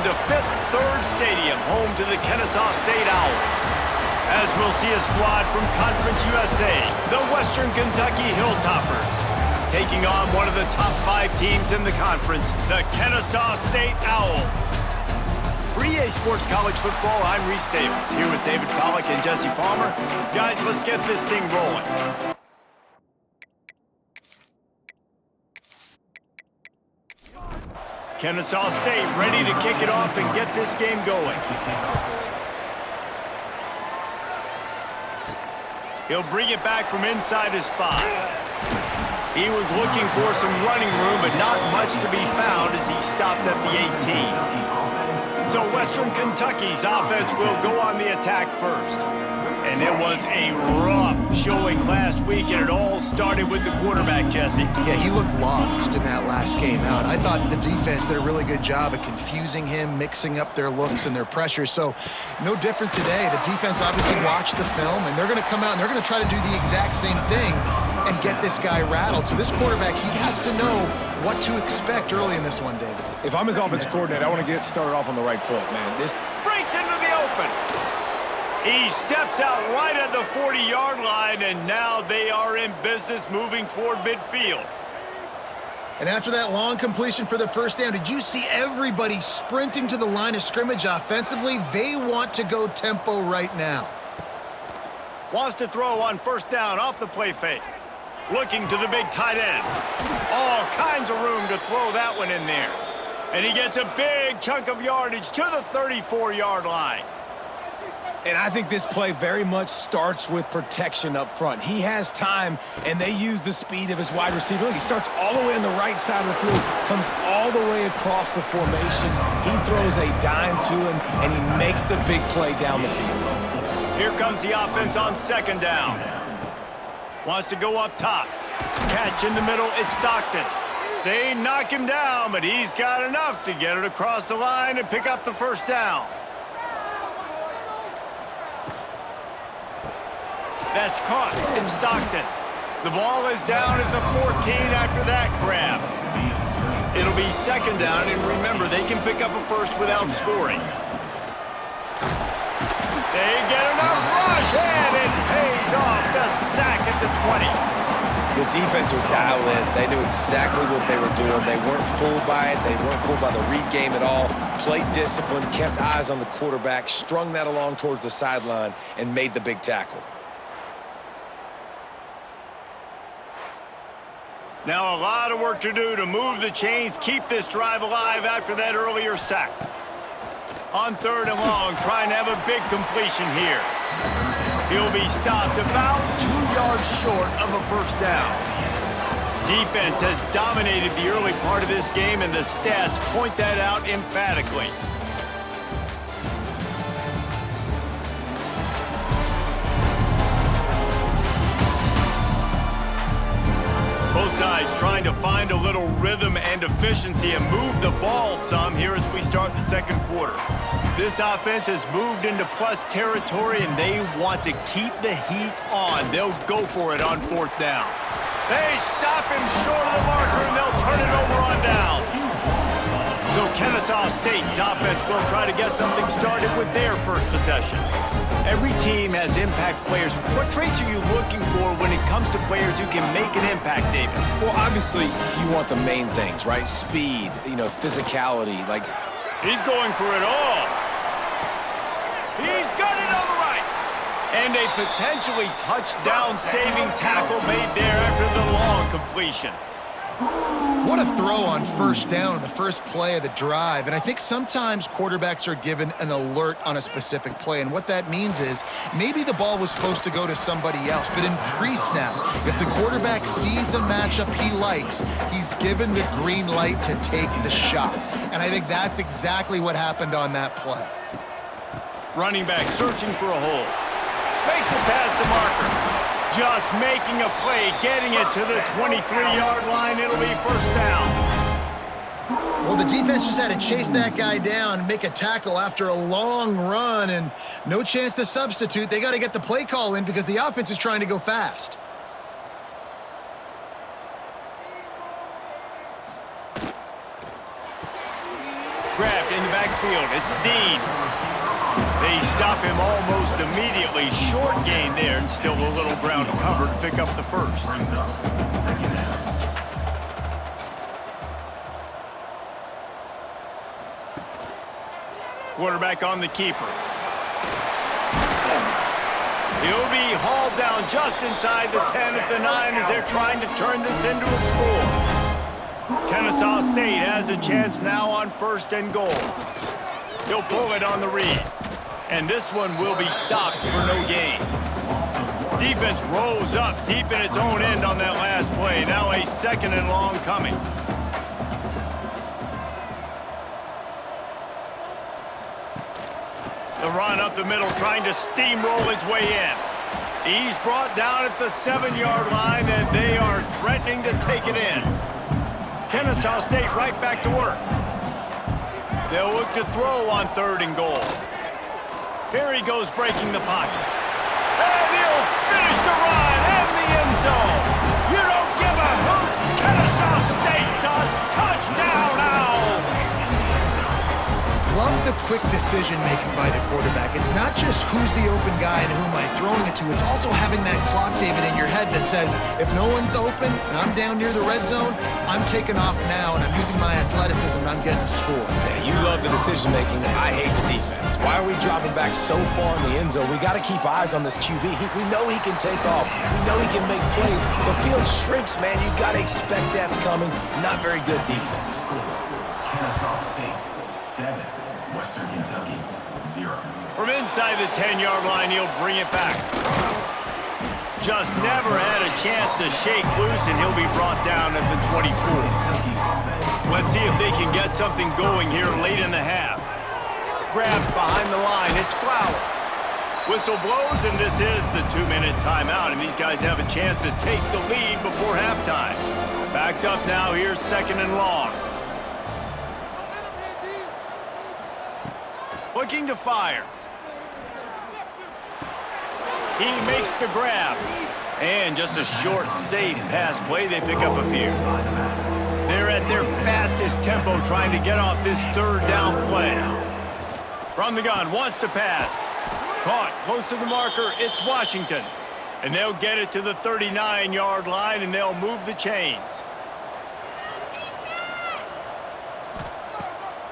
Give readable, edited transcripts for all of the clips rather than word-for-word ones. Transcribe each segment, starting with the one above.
Welcome to Fifth Third Stadium, home to the Kennesaw State Owls. As we'll see a squad from Conference USA, the Western Kentucky Hilltoppers, taking on one of the top 5 teams in the conference, the Kennesaw State Owls. For EA Sports College Football, I'm Reese Davis, here with David Pollack and Jesse Palmer. Guys, let's get this thing rolling. Kennesaw State ready to kick it off and get this game going. He'll bring it back from inside his 5. He was looking for some running room, but not much to be found as he stopped at the 18. So Western Kentucky's offense will go on the attack first. And it was a rough showing last week, and it all started with the quarterback, Jesse. Yeah, he looked lost in that last game out. I thought the defense did a really good job of confusing him, mixing up their looks and their pressure. So no different today. The defense obviously watched the film, and they're going to come out and they're going to try to do the exact same thing and get this guy rattled. So this quarterback, he has to know what to expect early in this one, David. If I'm his offensive coordinator, I want to get started off on the right foot, man. This breaks into the open. He steps out right at the 40-yard line, and now they are in business moving toward midfield. And after that long completion for the first down, did you see everybody sprinting to the line of scrimmage offensively? They want to go tempo right now. Wants to throw on first down off the play fake. Looking to the big tight end. All kinds of room to throw that one in there. And he gets a big chunk of yardage to the 34-yard line. And I think this play very much starts with protection up front. He has time, and they use the speed of his wide receiver. Look, he starts all the way on the right side of the field, comes all the way across the formation. He throws a dime to him, and he makes the big play down the field. Here comes the offense on second down. Wants to go up top. Catch in the middle, it's Stockton. They knock him down, but he's got enough to get it across the line and pick up the first down. That's caught. It's Stockton. The ball is down at the 14 after that grab. It'll be second down, and remember, they can pick up a first without scoring. They get enough rush, and it pays off. The sack at the 20. The defense was dialed in. They knew exactly what they were doing. They weren't fooled by it. They weren't fooled by the read game at all. Played discipline, kept eyes on the quarterback, strung that along towards the sideline, and made the big tackle. Now a lot of work to do to move the chains, keep this drive alive after that earlier sack. On third and long, trying to have a big completion here. He'll be stopped about 2 yards short of a first down. Defense has dominated the early part of this game, and the stats point that out emphatically. Both sides trying to find a little rhythm and efficiency and move the ball some here as we start the second quarter. This offense has moved into plus territory, and they want to keep the heat on. They'll go for it on fourth down. They stop him short of the marker, and they'll turn it over on downs. So Kennesaw State's offense will try to get something started with their first possession. Every team has impact players. What traits are you looking for when it comes to players who can make an impact, David? Well, obviously, you want the main things, right? Speed, physicality. Like, he's going for it all. He's got it on the right. And a potentially touchdown-saving tackle made there after the long completion. What a throw on first down in the first play of the drive. And I think sometimes quarterbacks are given an alert on a specific play. And what that means is maybe the ball was supposed to go to somebody else. But in pre-snap, if the quarterback sees a matchup he likes, he's given the green light to take the shot. And I think that's exactly what happened on that play. Running back searching for a hole. Makes it past the marker. Just making a play, getting it to the 23-yard line. It'll be first down. Well, the defense just had to chase that guy down and make a tackle after a long run, and no chance to substitute. They got to get the play call in because the offense is trying to go fast. Grab intercept in the backfield. It's Dean. They stop him almost immediately. Short gain there, and still a little ground to cover to pick up the first. Quarterback on the keeper. He'll be hauled down just inside the 10 at the 9 as they're trying to turn this into a score. Kennesaw State has a chance now on 1st and goal. He'll pull it on the read. And this one will be stopped for no gain. Defense rolls up deep in its own end on that last play. Now a 2nd and long coming. The run up the middle, trying to steamroll his way in. He's brought down at the 7-yard line, and they are threatening to take it in. Kennesaw State right back to work. They'll look to throw on 3rd and goal. Here he goes, breaking the pocket. And he'll finish the run in the end zone. You don't give a hoot. Kennesaw State does. Touchdown, Owls! Love the quick decision-making by the quarterback. It's not just who's the open guy and who am I throwing it to. It's also having that clock, David, in your head that says, if no one's open and I'm down near the red zone, I'm taking off now, and I'm using my athleticism, and I'm getting a score. Yeah, you love the decision-making. I hate the defense. Why are we dropping back so far in the end zone? We got to keep eyes on this QB. We know he can take off. We know he can make plays. The field shrinks, man. You got to expect that's coming. Not very good defense. Kennesaw State, 7. Western Kentucky, 0. From inside the 10-yard line, he'll bring it back. Just never had a chance to shake loose, and he'll be brought down at the 24. Let's see if they can get something going here late in the half. Grabbed behind the line, it's Flowers. Whistle blows, and this is the 2-minute timeout, and these guys have a chance to take the lead before halftime. Backed up now, here's 2nd and long. Looking to fire. He makes the grab. And just a short, safe pass play. They pick up a few. They're at their fastest tempo trying to get off this 3rd down play. From the gun, wants to pass. Caught close to the marker. It's Washington. And they'll get it to the 39-yard line, and they'll move the chains.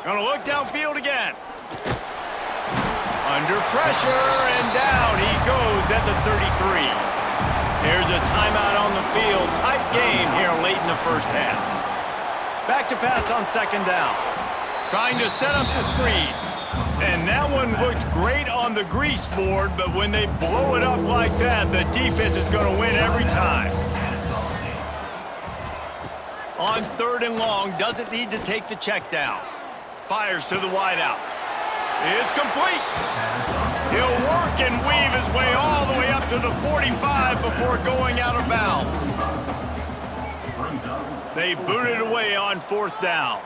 Gonna look downfield again. Under pressure, and down he goes at the 33. There's a timeout on the field. Tight game here late in the 1st half. Back to pass on 2nd down. Trying to set up the screen. And that one looked great on the grease board, but when they blow it up like that, the defense is going to win every time. On 3rd and long, doesn't need to take the check down. Fires to the wideout. It's complete. He'll work and weave his way all the way up to the 45 before going out of bounds. They boot it away on 4th down.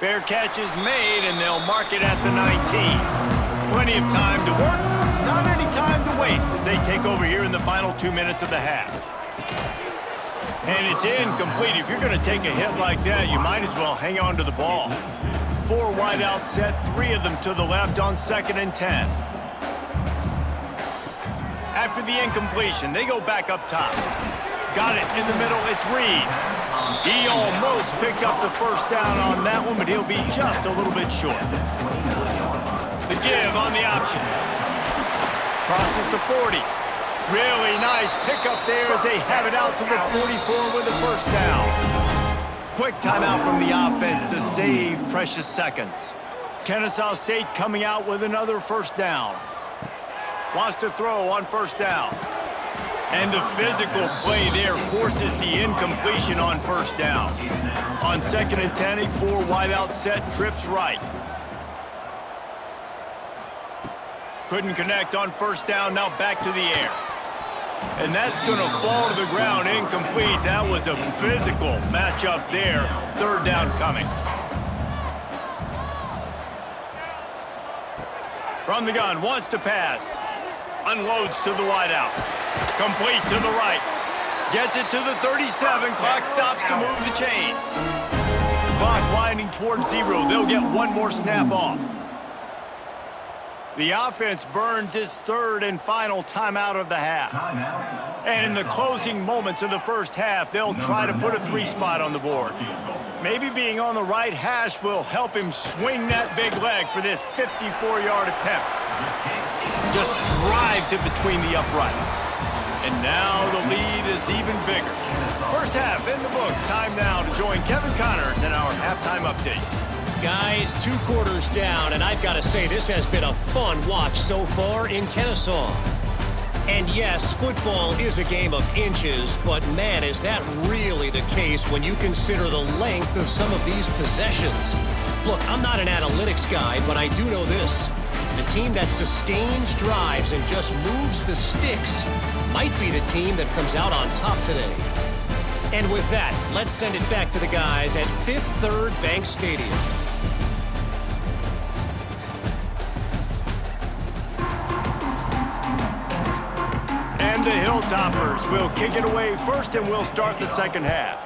Fair catch is made, and they'll mark it at the 19. Plenty of time to work, not any time to waste as they take over here in the final 2 minutes of the half. And it's incomplete. If you're going to take a hit like that, you might as well hang on to the ball. 4 wide out set, 3 of them to the left on 2nd and 10. After the incompletion, they go back up top. Got it in the middle, it's Reeves. He almost picked up the 1st down on that one, but he'll be just a little bit short. The give on the option. Crosses to 40. Really nice pickup there as they have it out to the 44 with the 1st down. Quick timeout from the offense to save precious seconds. Kennesaw State coming out with another 1st down. Wants to throw on 1st down. And the physical play there forces the incompletion on 1st down. On 2nd and 10, a 4 wide out set, trips right. Couldn't connect on 1st down, now back to the air. And that's going to fall to the ground incomplete. That was a physical matchup there. 3rd down coming. From the gun, wants to pass. Unloads to the wideout. Complete to the right. Gets it to the 37. Clock stops to move the chains. Clock winding towards 0. They'll get one more snap off. The offense burns its third and final timeout of the half. And in the closing moments of the first half, they'll try to put a 3-spot on the board. Maybe being on the right hash will help him swing that big leg for this 54-yard attempt. Just drives it between the uprights. And now the lead is even bigger. First half in the books. Time now to join Kevin Connors in our halftime update. Guys, 2 quarters down, and I've got to say this has been a fun watch so far in Kennesaw. And yes, football is a game of inches, but man, is that really the case when you consider the length of some of these possessions. Look, I'm not an analytics guy, but I do know this. The team that sustains drives and just moves the sticks might be the team that comes out on top today. And with that, let's send it back to the guys at Fifth Third Bank Stadium. And the Hilltoppers will kick it away first, and we'll start the second half.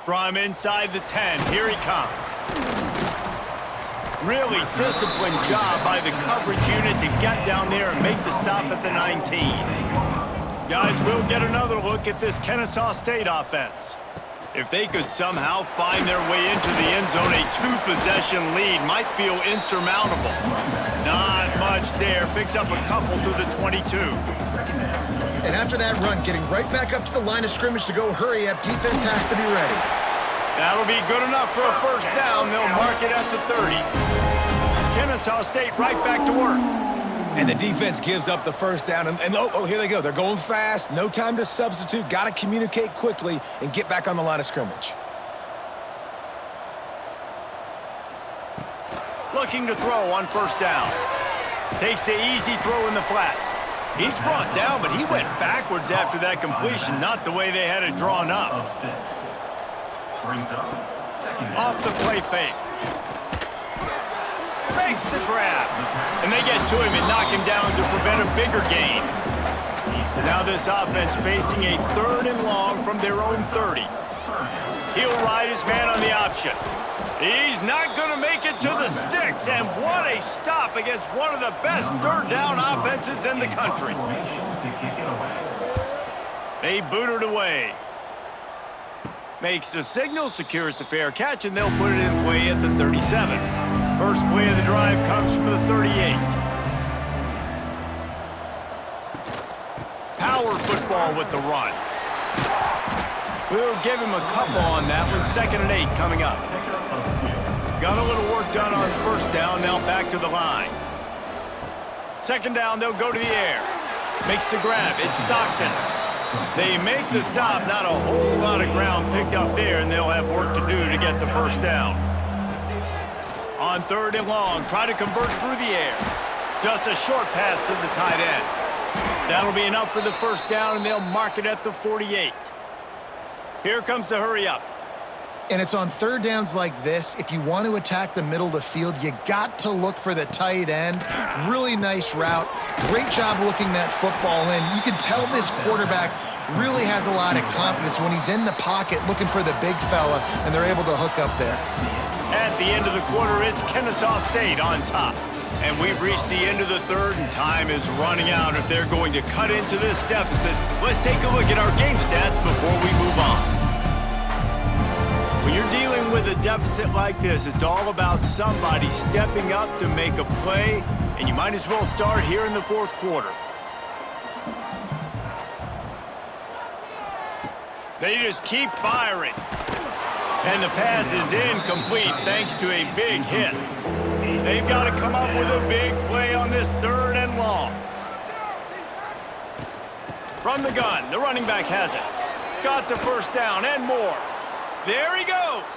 From inside the 10, here he comes. Really disciplined job by the coverage unit to get down there and make the stop at the 19. Guys, we'll get another look at this Kennesaw State offense. If they could somehow find their way into the end zone, a 2-possession lead might feel insurmountable. Not much there. Picks up a couple to the 22. And after that run, getting right back up to the line of scrimmage to go hurry up, defense has to be ready. That'll be good enough for a first down. They'll mark it at the 30. Kennesaw State right back to work. And the defense gives up the first down. And oh, here they go. They're going fast. No time to substitute. Got to communicate quickly and get back on the line of scrimmage. Looking to throw on first down. Takes the easy throw in the flat. He's brought down, but he went backwards after that completion, not the way they had it drawn up. Off the play fake. Makes the grab. And they get to him and knock him down to prevent a bigger gain. Now this offense facing a 3rd and long from their own 30. He'll ride his man on the option. He's not going to make it to the sticks, and what a stop against one of the best 3rd down offenses in the country. They boot it away. Makes the signal, secures the fair catch, and they'll put it in play at the 37. First play of the drive comes from the 38. Power football with the run. We'll give him a couple on that one. 2nd and 8 coming up. Got a little work done on first down, now back to the line. 2nd down, they'll go to the air. Makes the grab, it's Stockton. They make the stop, not a whole lot of ground picked up there, and they'll have work to do to get the first down. On 3rd and long, try to convert through the air. Just a short pass to the tight end. That'll be enough for the first down, and they'll mark it at the 48. Here comes the hurry up. And it's on 3rd downs like this, if you want to attack the middle of the field, you got to look for the tight end. Really nice route. Great job looking that football in. You can tell this quarterback really has a lot of confidence when he's in the pocket looking for the big fella, and they're able to hook up there. At the end of the quarter, it's Kennesaw State on top. And we've reached the end of the 3rd, and time is running out if they're going to cut into this deficit. Let's take a look at our game stats before we move on. When you're dealing with a deficit like this, it's all about somebody stepping up to make a play, and you might as well start here in the 4th quarter. They just keep firing. And the pass is incomplete thanks to a big hit. They've got to come up with a big play on this 3rd and long. From the gun, the running back has it. Got the first down and more. There he goes.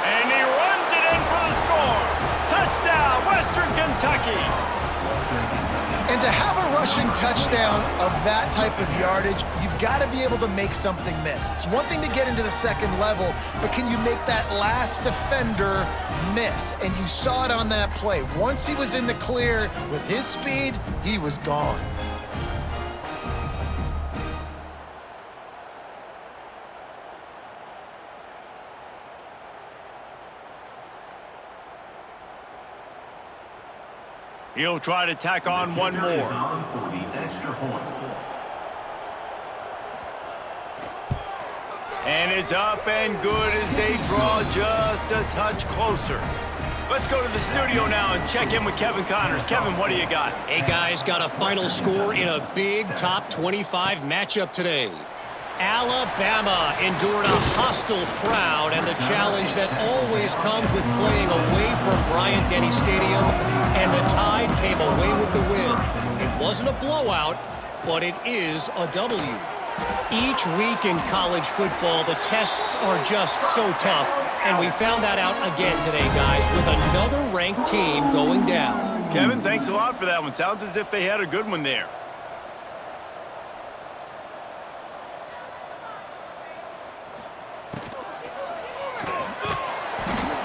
And he runs it in for the score. Touchdown, Western Kentucky. And to have a rushing touchdown of that type of yardage, you've got to be able to make something miss. It's one thing to get into the 2nd level, but can you make that last defender miss? And you saw it on that play. Once he was in the clear with his speed, he was gone. He'll try to tack on one Kicker is more. on for the extra point. And it's up and good as they draw just a touch closer. Let's go to the studio now and check in with Kevin Connors. Kevin, what do you got? Hey, guys, got a final score in a big top 25 matchup today. Alabama endured a hostile crowd and the challenge that always comes with playing away from Bryant-Denny Stadium, and the Tide came away with the win. It wasn't a blowout, but it is a W. Each week in college football, the tests are just so tough, and we found that out again today, guys, with another ranked team going down. Kevin, thanks a lot for that one. Sounds as if they had a good one there.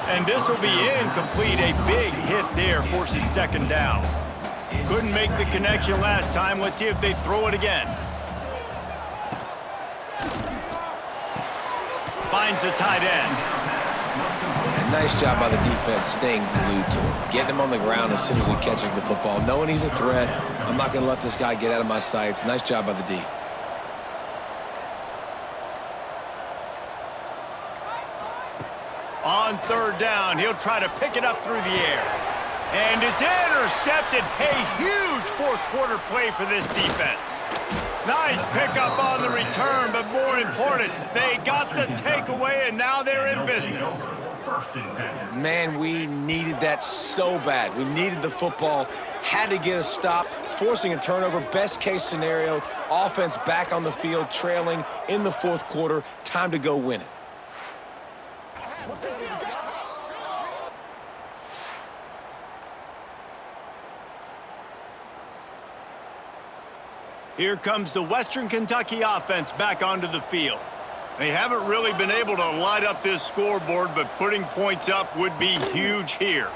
And this will be incomplete. A big hit there forces second down. Couldn't make the connection last time. Let's see if they throw it again. Finds the tight end. And nice job by the defense staying glued to him. Getting him on the ground as soon as he catches the football. Knowing he's a threat, I'm not going to let this guy get out of my sights. Nice job by the D. On third down, he'll try to pick it up through the air. And it's intercepted. A huge fourth quarter play for this defense. Nice pickup on the return, but more important, they got the takeaway, and now they're in business. Man, we needed that so bad. We needed the football, had to get a stop, forcing a turnover. Best case scenario, offense back on the field, trailing in the fourth quarter. Time to go win it. Here comes the Western Kentucky offense back onto the field. They haven't really been able to light up this scoreboard, but putting points up would be huge here.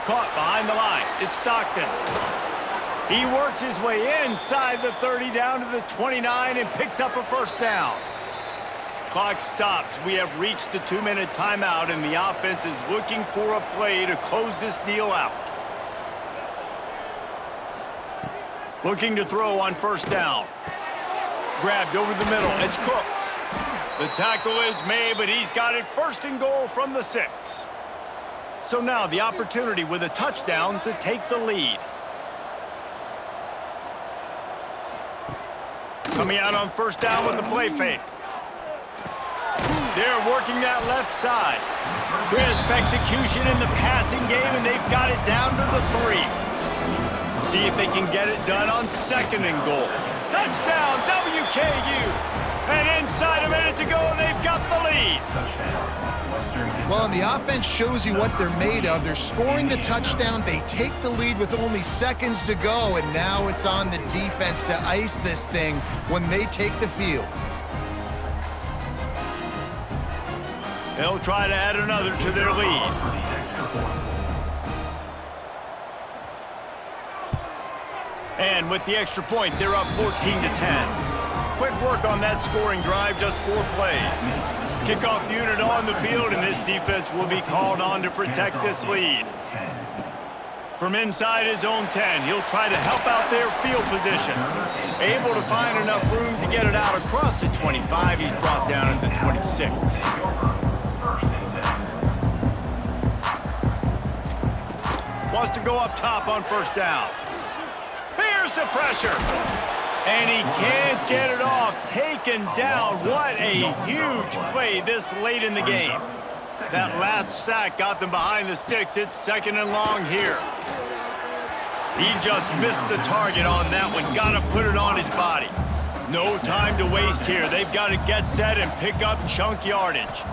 Caught behind the line. It's Stockton. He works his way inside the 30 down to the 29 and picks up a first down. Clock stops. We have reached the 2-minute timeout, and the offense is looking for a play to close this deal out. Looking to throw on first down. Grabbed over the middle. It's Cooks. The tackle is made, but he's got it first and goal from the 6. So now the opportunity with a touchdown to take the lead. Coming out on first down with the play fake. They're working that left side. Crisp execution in the passing game, and they've got it down to the 3. See if they can get it done on second and goal. Touchdown, WKU! And inside a minute to go, and they've got the lead. Well, and the offense shows you what they're made of. They're scoring the touchdown. They take the lead with only seconds to go, and now it's on the defense to ice this thing when they take the field. They'll try to add another to their lead. And with the extra point, they're up 14-10. Quick work on that scoring drive, just 4 plays. Kickoff unit on the field, and this defense will be called on to protect this lead. From inside his own 10, he'll try to help out their field position. Able to find enough room to get it out across the 25. He's brought down at the 26. Wants to go up top on first down. Here's the pressure. And he can't get it off. Taken down. What a huge play this late in the game. That last sack got them behind the sticks. It's second and long here. He just missed the target on that one. Got to put it on his body. No time to waste here. They've got to get set and pick up chunk yardage.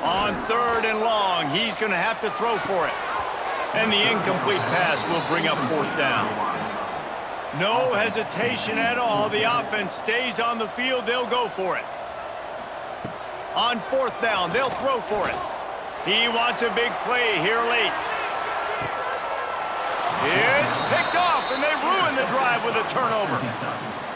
On third and long, he's going to have to throw for it. And the incomplete pass will bring up fourth down. No hesitation at all. The offense stays on the field. They'll go for it. On fourth down, they'll throw for it. He wants a big play here late. It's picked off, and they ruin the drive with a turnover.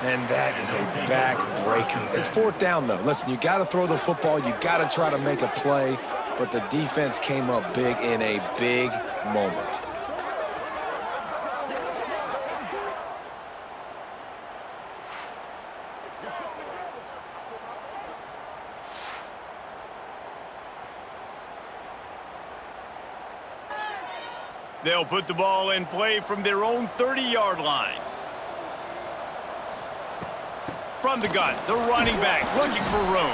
And that is a back-breaker. It's fourth down, though. Listen, you got to throw the football. You got to try to make a play. But the defense came up big in a big moment. They'll put the ball in play from their own 30-yard line. From the gun, the running back looking for room.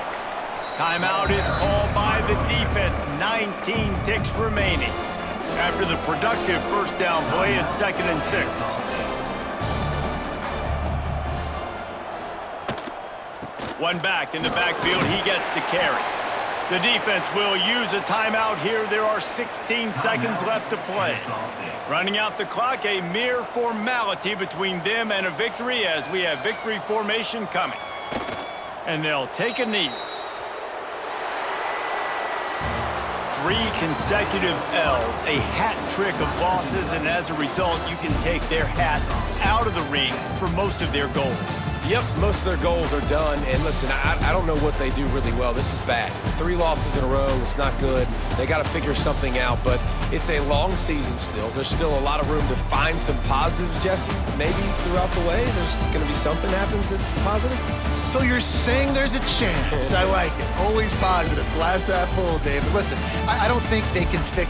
Timeout is called by the defense. 19 ticks remaining. After the productive first down play, it's 2nd and 6. One back in the backfield, he gets the carry. The defense will use a timeout here. There are 16 seconds left to play. Running out the clock, a mere formality between them and a victory as we have victory formation coming. And they'll take a knee. 3 consecutive L's, a hat trick of losses, and as a result, you can take their hat out of the ring for most of their goals. Yep, most of their goals are done. And listen, I don't know what they do really well. This is bad. 3 losses in a row. It's not good. They got to figure something out, but it's a long season still. There's still a lot of room to find some positives, Jesse. Maybe throughout the way, there's going to be something happens that's positive. So you're saying there's a chance. I like it. Always positive. Glass half full, David. Listen, I don't think they can fix